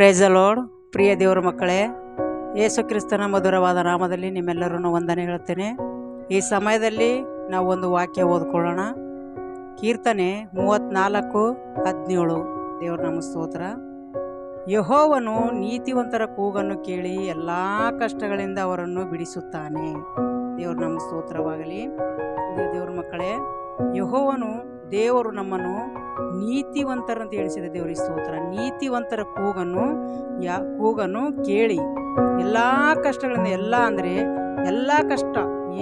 Price the lord. ಪ್ರಿಯ ದೇವರ ಮಕ್ಕಳೇ, ಯೇಸು ಕ್ರಿಸ್ತನ ಮಧುರವಾದ ನಾಮದಲ್ಲಿ ನಿಮ್ಮೆಲ್ಲರೂ ವಂದನೆ ಹೇಳ್ತೇನೆ. ಈ ಸಮಯದಲ್ಲಿ ನಾವು ಒಂದು ವಾಕ್ಯ ಓದ್ಕೊಳ್ಳೋಣ. ಕೀರ್ತನೆ 34:17. ದೇವರ ನಾಮ ಸ್ತೋತ್ರ. ಯೆಹೋವನು ನೀತಿವಂತರ ಕೂಗನ್ನು ಕೇಳಿ ಎಲ್ಲ ಕಷ್ಟಗಳಿಂದ ಅವರನ್ನು ಬಿಡಿಸುತ್ತಾನೆ. ದೇವರ ನಾಮ ಸ್ತೋತ್ರವಾಗಲಿ. ದೇವರ ಮಕ್ಕಳೇ, ಯೆಹೋವನು ದೇವರು ನಮ್ಮನ್ನು ನೀತಿವಂತರಂತ ಹೇಳಿಸಿದ ದೇವರಿಗೆ ಸ್ತೋತ್ರ. ನೀತಿವಂತರ ಕೂಗನ್ನು ಕೇಳಿ ಎಲ್ಲ ಕಷ್ಟಗಳಿಂದ, ಎಲ್ಲ ಅಂದರೆ ಎಲ್ಲ ಕಷ್ಟ,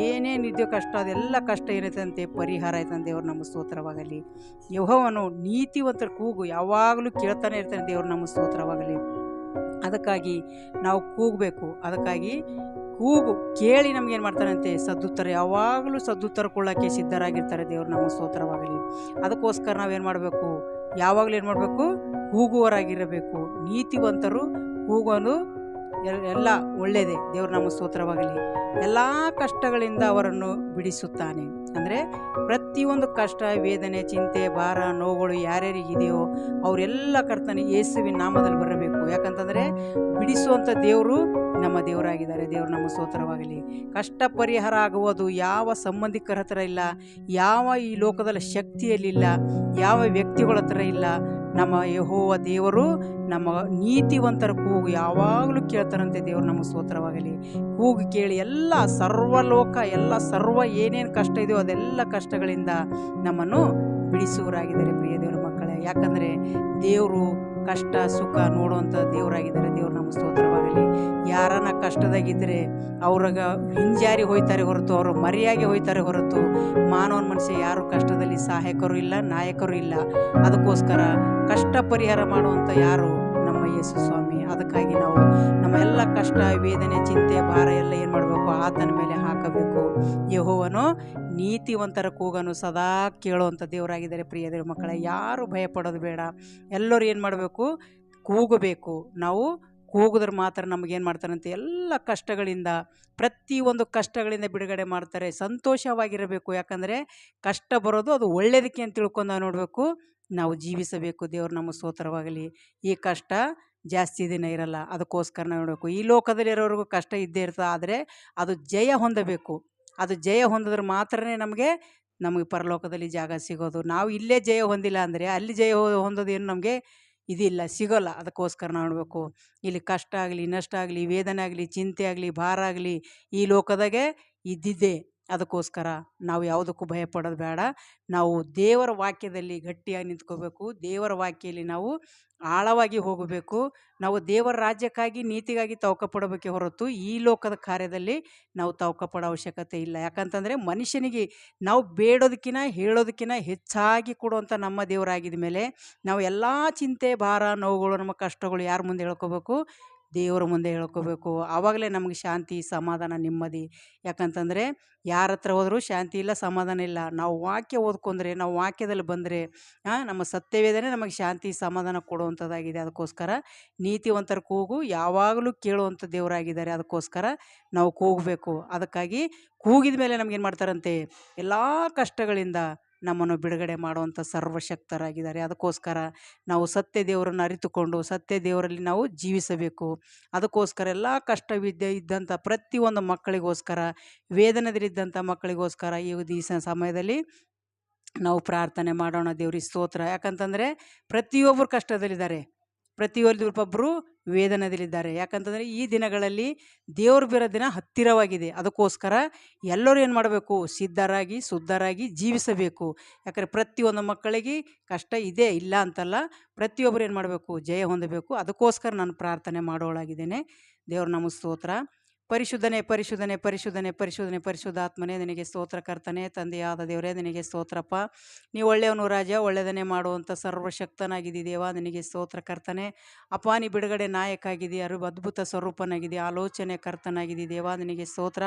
ಏನೇನಿದೆಯೋ ಕಷ್ಟ, ಅದೆಲ್ಲ ಕಷ್ಟ ಏನೈತಂತೆ ಪರಿಹಾರ ಆಯ್ತಂತ. ದೇವ್ರ ನಮ್ಮ ಸ್ತೋತ್ರವಾಗಲಿ. ಯೆಹೋವನು ನೀತಿವಂತರ ಕೂಗು ಯಾವಾಗಲೂ ಕೇಳ್ತಾನೆ ಇರ್ತಾನೆ. ದೇವ್ರ ನಮ್ಮ ಸ್ತೋತ್ರವಾಗಲಿ. ಅದಕ್ಕಾಗಿ ನಾವು ಕೂಗಬೇಕು. ಅದಕ್ಕಾಗಿ ಕೂಗು ಕೇಳಿ ನಮ್ಗೇನು ಮಾಡ್ತಾರಂತೆ ಸದ್ದುತ್ತರ, ಯಾವಾಗಲೂ ಸದ್ದುತ್ತರ ಕೊಳ್ಳೋಕ್ಕೆ ಸಿದ್ಧರಾಗಿರ್ತಾರೆ. ದೇವ್ರು ನಮ್ಮ ಸ್ತೋತ್ರವಾಗಲಿ. ಅದಕ್ಕೋಸ್ಕರ ನಾವೇನು ಮಾಡಬೇಕು? ಯಾವಾಗಲೂ ಏನು ಮಾಡಬೇಕು? ಕೂಗುವರಾಗಿರಬೇಕು. ನೀತಿವಂತರು ಕೂಗೋದು ಎಲ್ಲ ಒಳ್ಳೆಯದೇ. ದೇವ್ರ ನಮ್ಮ ಸ್ತೋತ್ರವಾಗಲಿ. ಎಲ್ಲ ಕಷ್ಟಗಳಿಂದ ಅವರನ್ನು ಬಿಡಿಸುತ್ತಾನೆ. ಅಂದರೆ ಪ್ರತಿಯೊಂದು ಕಷ್ಟ, ವೇದನೆ, ಚಿಂತೆ, ಭಾರ, ನೋವುಗಳು ಯಾರ್ಯಾರಿಗಿದೆಯೋ ಅವರೆಲ್ಲ ಕರ್ತನೆ ಯೇಸುವಿನ ನಾಮದಲ್ಲಿ ಬರಬೇಕು. ಯಾಕಂತಂದರೆ ಬಿಡಿಸುವಂಥ ದೇವರು ನಮ್ಮ ದೇವರಾಗಿದ್ದಾರೆ. ದೇವರು ನಮ್ಮ ಸ್ತೋತ್ರವಾಗಲಿ. ಕಷ್ಟ ಪರಿಹಾರ ಆಗುವುದು ಯಾವ ಸಂಬಂಧಿಕರ ಹತ್ರ ಇಲ್ಲ, ಯಾವ ಈ ಲೋಕದಲ್ಲಿ ಶಕ್ತಿಯಲ್ಲಿಲ್ಲ, ಯಾವ ವ್ಯಕ್ತಿಗಳ ಹತ್ರ ಇಲ್ಲ. ನಮ್ಮ ಯೆಹೋವ ದೇವರು ನಮ್ಮ ನೀತಿವಂತರ ಕೂಗು ಯಾವಾಗಲೂ ಕೇಳ್ತಾರಂತೆ. ದೇವರು ನಮ್ಮ ಸ್ತೋತ್ರವಾಗಲಿ. ಕೂಗು ಕೇಳಿ ಎಲ್ಲ ಸರ್ವಲೋಕ, ಎಲ್ಲ ಏನೇನು ಕಷ್ಟ ಇದೆಯೋ ಅದೆಲ್ಲ ಕಷ್ಟಗಳಿಂದ ನಮ್ಮನ್ನು ಬಿಡಿಸುವರಾಗಿದ್ದಾರೆ. ಪ್ರಿಯ ದೇವರ ಮಕ್ಕಳೇ, ಯಾಕಂದರೆ ದೇವರು ಕಷ್ಟ ಸುಖ ನೋಡುವಂಥ ದೇವರಾಗಿದ್ದಾರೆ. ದೇವರು ನಮ್ಮ ಸ್ತೋತ್ರವಾಗಲಿ. ಯಾರನ್ನ ಕಷ್ಟದಾಗಿದ್ದರೆ ಅವ್ರಾಗ ಹಿಂಜಾರಿ ಹೋಯ್ತಾರೆ ಹೊರತು, ಅವರು ಮರೆಯಾಗಿ ಹೋಯ್ತಾರೆ ಹೊರತು, ಮಾನವನ ಮನುಷ್ಯ ಯಾರು ಕಷ್ಟದಲ್ಲಿ ಸಹಾಯಕರು ಇಲ್ಲ, ನಾಯಕರು ಇಲ್ಲ. ಅದಕ್ಕೋಸ್ಕರ ಕಷ್ಟ ಪರಿಹಾರ ಮಾಡುವಂಥ ಯಾರು? ನಮ್ಮ ಯೇಸು ಸ್ವಾಮಿ. ಅದಕ್ಕಾಗಿ ನಾವು ನಮ್ಮ ಎಲ್ಲ ಕಷ್ಟ, ವೇದನೆ, ಚಿಂತೆ, ಭಾರ ಎಲ್ಲ ಏನು ಮಾಡಬೇಕು? ಆತನ ಮೇಲೆ ಹಾಕಬೇಕು. ಯೆಹೋವನು ನೀತಿವಂತರ ಕೂಗನ್ನು ಸದಾ ಕೇಳುವಂಥ ದೇವರಾಗಿದ್ದಾರೆ. ಪ್ರಿಯ ದೇವರ ಮಕ್ಕಳೇ, ಯಾರು ಭಯಪಡೋದು ಬೇಡ. ಎಲ್ಲರೂ ಏನು ಮಾಡಬೇಕು? ಕೂಗಬೇಕು. ನಾವು ಕೂಗಿದ್ರೆ ಮಾತ್ರ ನಮಗೇನು ಮಾಡ್ತಾರಂತೆ ಎಲ್ಲ ಕಷ್ಟಗಳಿಂದ, ಪ್ರತಿಯೊಂದು ಕಷ್ಟಗಳಿಂದ ಬಿಡುಗಡೆ ಮಾಡ್ತಾರೆ. ಸಂತೋಷವಾಗಿರಬೇಕು. ಯಾಕಂದರೆ ಕಷ್ಟ ಬರೋದು ಅದು ಒಳ್ಳೆಯದಕ್ಕೆ ಅಂತ ತಿಳ್ಕೊಂಡು ನಾವು ನೋಡಬೇಕು, ನಾವು ಜೀವಿಸಬೇಕು. ದೇವರು ನಮ್ಮ ಸ್ತೋತ್ರವಾಗಲಿ. ಈ ಕಷ್ಟ ಜಾಸ್ತಿ ದಿನ ಇರಲ್ಲ. ಅದಕ್ಕೋಸ್ಕರ ನಾವು ನೋಡಬೇಕು, ಈ ಲೋಕದಲ್ಲಿರೋರಿಗೂ ಕಷ್ಟ ಇದ್ದೇ ಇರ್ತದೆ. ಆದರೆ ಅದು ಜಯ ಹೊಂದಬೇಕು. ಅದು ಜಯ ಹೊಂದಿದ್ರೆ ಮಾತ್ರನೇ ನಮಗೆ ಪರಲೋಕದಲ್ಲಿ ಜಾಗ ಸಿಗೋದು. ನಾವು ಇಲ್ಲೇ ಜಯ ಹೊಂದಿಲ್ಲ ಅಂದರೆ ಅಲ್ಲಿ ಜಯ ಹೊಂದೋದೇನು ನಮಗೆ ಇದಿಲ್ಲ, ಸಿಗೋಲ್ಲ. ಅದಕ್ಕೋಸ್ಕರ ನಾವು ನೋಡಬೇಕು, ಇಲ್ಲಿ ಕಷ್ಟ ಆಗಲಿ, ನಷ್ಟ ಆಗಲಿ, ವೇದನೆ ಆಗಲಿ, ಚಿಂತೆ ಆಗಲಿ, ಭಾರ ಆಗಲಿ ಈ ಲೋಕದಾಗೆ ಇದ್ದಿದ್ದೇ. ಅದಕ್ಕೋಸ್ಕರ ನಾವು ಯಾವುದಕ್ಕೂ ಭಯಪಡೋದು ಬೇಡ. ನಾವು ದೇವರ ವಾಕ್ಯದಲ್ಲಿ ಗಟ್ಟಿಯಾಗಿ ನಿಂತ್ಕೋಬೇಕು. ದೇವರ ವಾಕ್ಯದಲ್ಲಿ ನಾವು ಆಳವಾಗಿ ಹೋಗಬೇಕು. ನಾವು ದೇವರ ರಾಜ್ಯಕ್ಕಾಗಿ, ನೀತಿಗಾಗಿ ತವಕಪಡಬೇಕೇ ಹೊರತು ಈ ಲೋಕದ ಕಾರ್ಯದಲ್ಲಿ ನಾವು ತವಕಪಡೋ ಅವಶ್ಯಕತೆ ಇಲ್ಲ. ಯಾಕಂತಂದರೆ ಮನುಷ್ಯನಿಗೆ ನಾವು ಬೇಡೋದಕ್ಕಿಂತ ಹೇಳೋದಕ್ಕಿಂತ ಹೆಚ್ಚಾಗಿ ಕೊಡುವಂಥ ನಮ್ಮ ದೇವರಾಗಿದ ಮೇಲೆ ನಾವು ಎಲ್ಲ ಚಿಂತೆ, ಭಾರ, ನೋವುಗಳು, ನಮ್ಮ ಕಷ್ಟಗಳು ಯಾರ ಮುಂದೆ ಹೇಳ್ಕೋಬೇಕು? ದೇವರ ಮುಂದೆ ಹೇಳ್ಕೋಬೇಕು. ಆವಾಗಲೇ ನಮಗೆ ಶಾಂತಿ, ಸಮಾಧಾನ, ನೆಮ್ಮದಿ. ಯಾಕಂತಂದರೆ ಯಾರ ಹತ್ರ ಹೋದರೂ ಶಾಂತಿ ಇಲ್ಲ, ಸಮಾಧಾನ ಇಲ್ಲ. ನಾವು ವಾಕ್ಯ ಓದ್ಕೊಂಡ್ರೆ, ನಾವು ವಾಕ್ಯದಲ್ಲಿ ಬಂದರೆ ನಮ್ಮ ಸತ್ಯವೇದನೆ ನಮಗೆ ಶಾಂತಿ, ಸಮಾಧಾನ ಕೊಡುವಂಥದ್ದಾಗಿದೆ. ಅದಕ್ಕೋಸ್ಕರ ನೀತಿವಂತರ ಕೂಗು ಯಾವಾಗಲೂ ಕೇಳುವಂಥ ದೇವರಾಗಿದ್ದಾರೆ. ಅದಕ್ಕೋಸ್ಕರ ನಾವು ಕೂಗಬೇಕು. ಅದಕ್ಕಾಗಿ ಕೂಗಿದ ಮೇಲೆ ನಮಗೇನು ಮಾಡ್ತಾರಂತೆ? ಎಲ್ಲ ಕಷ್ಟಗಳಿಂದ ನಮ್ಮನ್ನು ಬಿಡುಗಡೆ ಮಾಡುವಂಥ ಸರ್ವಶಕ್ತರಾಗಿದ್ದಾರೆ. ಅದಕ್ಕೋಸ್ಕರ ನಾವು ಸತ್ಯ ದೇವರನ್ನು ಅರಿತುಕೊಂಡು ಸತ್ಯ ದೇವರಲ್ಲಿ ನಾವು ಜೀವಿಸಬೇಕು. ಅದಕ್ಕೋಸ್ಕರ ಎಲ್ಲ ಇದ್ದಂಥ ಪ್ರತಿಯೊಂದು ಮಕ್ಕಳಿಗೋಸ್ಕರ, ವೇದನೆದಲ್ಲಿದ್ದಂಥ ಮಕ್ಕಳಿಗೋಸ್ಕರ ಈ ಸಮಯದಲ್ಲಿ ನಾವು ಪ್ರಾರ್ಥನೆ ಮಾಡೋಣ. ದೇವ್ರಿಗೆ ಸ್ತೋತ್ರ. ಯಾಕಂತಂದರೆ ಪ್ರತಿಯೊಬ್ಬರು ಕಷ್ಟದಲ್ಲಿದ್ದಾರೆ, ಪ್ರತಿಯೊಬ್ಬರು ವೇದನೆಯಲ್ಲಿದ್ದಾರೆ. ಯಾಕಂತಂದರೆ ಈ ದಿನಗಳಲ್ಲಿ ದೇವ್ರು ಬರೋ ದಿನ ಹತ್ತಿರವಾಗಿದೆ. ಅದಕ್ಕೋಸ್ಕರ ಎಲ್ಲರೂ ಏನು ಮಾಡಬೇಕು? ಸಿದ್ಧರಾಗಿ ಶುದ್ಧರಾಗಿ ಜೀವಿಸಬೇಕು. ಯಾಕಂದರೆ ಪ್ರತಿಯೊಂದು ಮಕ್ಕಳಿಗೆ ಕಷ್ಟ ಇದೆ, ಇಲ್ಲ ಅಂತಲ್ಲ. ಪ್ರತಿಯೊಬ್ಬರು ಏನು ಮಾಡಬೇಕು? ಜಯ ಹೊಂದಬೇಕು. ಅದಕ್ಕೋಸ್ಕರ ನಾನು ಪ್ರಾರ್ಥನೆ ಮಾಡೋಳಾಗಿದ್ದೇನೆ. ದೇವ್ರ ನಮ್ಮ ಸ್ತೋತ್ರ. ಪರಿಶುದ್ಧನೇ, ಪರಿಶುದ್ಧನೇ, ಪರಿಶುದ್ಧನೇ, ಪರಿಶುದ್ಧನೇ, ಪರಿಶುದ್ಧಾತ್ಮನೇ ನಿನಗೆ ಸ್ತೋತ್ರ. ಕರ್ತನೆ, ತಂದೆಯಾದ ದೇವರೇ ನಿನಗೆ ಸ್ತೋತ್ರಪ್ಪ. ನೀವು ಒಳ್ಳೆಯವನು ರಾಜ, ಒಳ್ಳೆಯದನ್ನೇ ಮಾಡುವಂಥ ಸರ್ವಶಕ್ತನಾಗಿದ್ದೀ ದೇವ, ನಿನಗೆ ಸ್ತೋತ್ರ. ಕರ್ತನೆ ಅಪ್ಪ, ನೀ ಬಿಡುಗಡೆ ನಾಯಕ ಆಗಿದ್ದೀ, ಅದ್ಭುತ ಸ್ವರೂಪನಾಗಿದ್ದೀ, ಆಲೋಚನೆ ಕರ್ತನಾಗಿದ್ದೀ ದೇವ, ನಿನಗೆ ಸ್ತೋತ್ರ.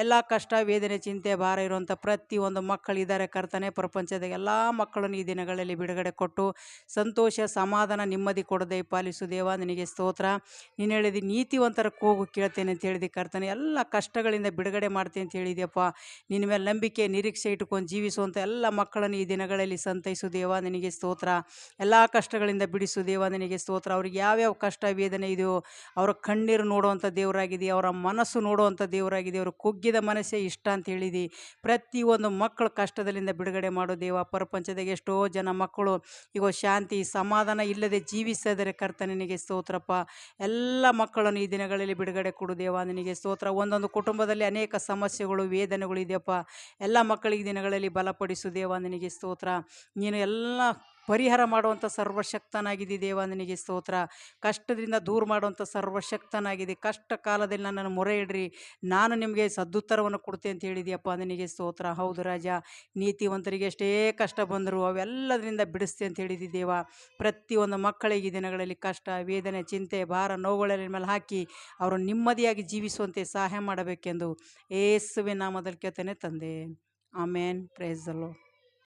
ಎಲ್ಲ ಕಷ್ಟ, ವೇದನೆ, ಚಿಂತೆ, ಭಾರ ಇರುವಂಥ ಪ್ರತಿಯೊಂದು ಮಕ್ಕಳಿದ್ದಾರೆ ಕರ್ತನೆ. ಪ್ರಪಂಚದ ಎಲ್ಲ ಮಕ್ಕಳನ್ನು ಈ ದಿನಗಳಲ್ಲಿ ಬಿಡುಗಡೆ ಕೊಟ್ಟು ಸಂತೋಷ, ಸಮಾಧಾನ, ನೆಮ್ಮದಿ ಕೊಡದೆ ಪಾಲಿಸು ದೇವ, ನಿನಗೆ ಸ್ತೋತ್ರ. ನೀನು ಹೇಳಿದಿ ನೀತಿವಂತರ ಕೂಗು ಕೇಳ್ತೇನೆ ಅಂತ ಹೇಳಿದಿ ಕರ್ತನೆ. ಎಲ್ಲ ಕಷ್ಟಗಳಿಂದ ಬಿಡುಗಡೆ ಮಾಡ್ತೀನಿ ಅಂತ ಹೇಳಿದ್ಯಪ್ಪ. ನಿನ್ನ ಮೇಲೆ ನಂಬಿಕೆ ನಿರೀಕ್ಷೆ ಇಟ್ಟುಕೊಂಡು ಜೀವಿಸುವಂಥ ಎಲ್ಲ ಮಕ್ಕಳನ್ನು ಈ ದಿನಗಳಲ್ಲಿ ಸಂತೈಸು ದೇವ, ನಿನಗೆ ಸ್ತೋತ್ರ. ಎಲ್ಲ ಕಷ್ಟಗಳಿಂದ ಬಿಡಿಸು ದೇವ, ನಿನಗೆ ಸ್ತೋತ್ರ. ಅವ್ರಿಗೆ ಯಾವ್ಯಾವ ಕಷ್ಟ ವೇದನೆ ಇದೆಯೋ ಅವರ ಕಣ್ಣೀರು ನೋಡುವಂಥ ದೇವರಾಗಿದೆ, ಅವರ ಮನಸ್ಸು ನೋಡುವಂಥ ದೇವರಾಗಿದೆ. ಅವರು ಕುಗ್ಗಿದ ಮನಸ್ಸೇ ಇಷ್ಟ ಅಂತ ಹೇಳಿದಿ. ಪ್ರತಿಯೊಂದು ಮಕ್ಕಳು ಕಷ್ಟದಲ್ಲಿಂದ ಬಿಡುಗಡೆ ಮಾಡೋ ದೇವ. ಪ್ರಪಂಚದಾಗ ಎಷ್ಟೋ ಜನ ಮಕ್ಕಳು ಈಗ ಶಾಂತಿ ಸಮಾಧಾನ ಇಲ್ಲದೆ ಜೀವಿಸ್ತಾ ಇದ್ದಾರೆ ಕರ್ತನೆ, ನಿನಗೆ ಸ್ತೋತ್ರಪ್ಪ. ಎಲ್ಲ ಮಕ್ಕಳನ್ನು ಈ ದಿನಗಳಲ್ಲಿ ಬಿಡುಗಡೆ ಕೊಡು ದೇವ, ನಿನಗೆ ಸ್ತೋತ್ರ. ಒಂದೊಂದು ಕುಟುಂಬದಲ್ಲಿ ಅನೇಕ ಸಮಸ್ಯೆಗಳು ವೇದನೆಗಳು ಇದೆಯಪ್ಪ. ಎಲ್ಲ ಮಕ್ಕಳಿಗೆ ದಿನಗಳಲ್ಲಿ ಬಲಪಡಿಸು ದೇವ, ನಿನಗೆ ಸ್ತೋತ್ರ. ನೀನು ಎಲ್ಲ ಪರಿಹಾರ ಮಾಡುವಂಥ ಸರ್ವಶಕ್ತನಾಗಿದೆ ದೇವ, ನಿನಗೆ ಸ್ತೋತ್ರ. ಕಷ್ಟದಿಂದ ದೂರ ಮಾಡುವಂಥ ಸರ್ವಶಕ್ತನಾಗಿದೆ. ಕಷ್ಟ ಕಾಲದಲ್ಲಿ ನನ್ನನ್ನು ಮೊರೆ ಇಡ್ರಿ, ನಾನು ನಿಮಗೆ ಸದುತ್ತರವನ್ನು ಕೊಡ್ತೇನೆ ಅಂತ ಹೇಳಿದೆಯಪ್ಪ, ನಿನಗೆ ಸ್ತೋತ್ರ. ಹೌದು ರಾಜ, ನೀತಿವಂತರಿಗೆ ಎಷ್ಟೇ ಕಷ್ಟ ಬಂದರೂ ಅವೆಲ್ಲದರಿಂದ ಬಿಡಿಸ್ತೆ ಅಂತ ಹೇಳಿದಿ ದೇವ. ಪ್ರತಿಯೊಂದು ಮಕ್ಕಳಿಗೆ ಈ ದಿನಗಳಲ್ಲಿ ಕಷ್ಟ ವೇದನೆ ಚಿಂತೆ ಭಾರ ನೋವುಗಳ ಮೇಲೆ ಹಾಕಿ ಅವರು ನೆಮ್ಮದಿಯಾಗಿ ಜೀವಿಸುವಂತೆ ಸಹಾಯ ಮಾಡಬೇಕೆಂದು ಯೇಸುವಿನ ನಾಮದಲ್ಲಿ ಕೇಳ್ತೇನೆ ತಂದೆ. ಆಮೇನ್. Praise the lord.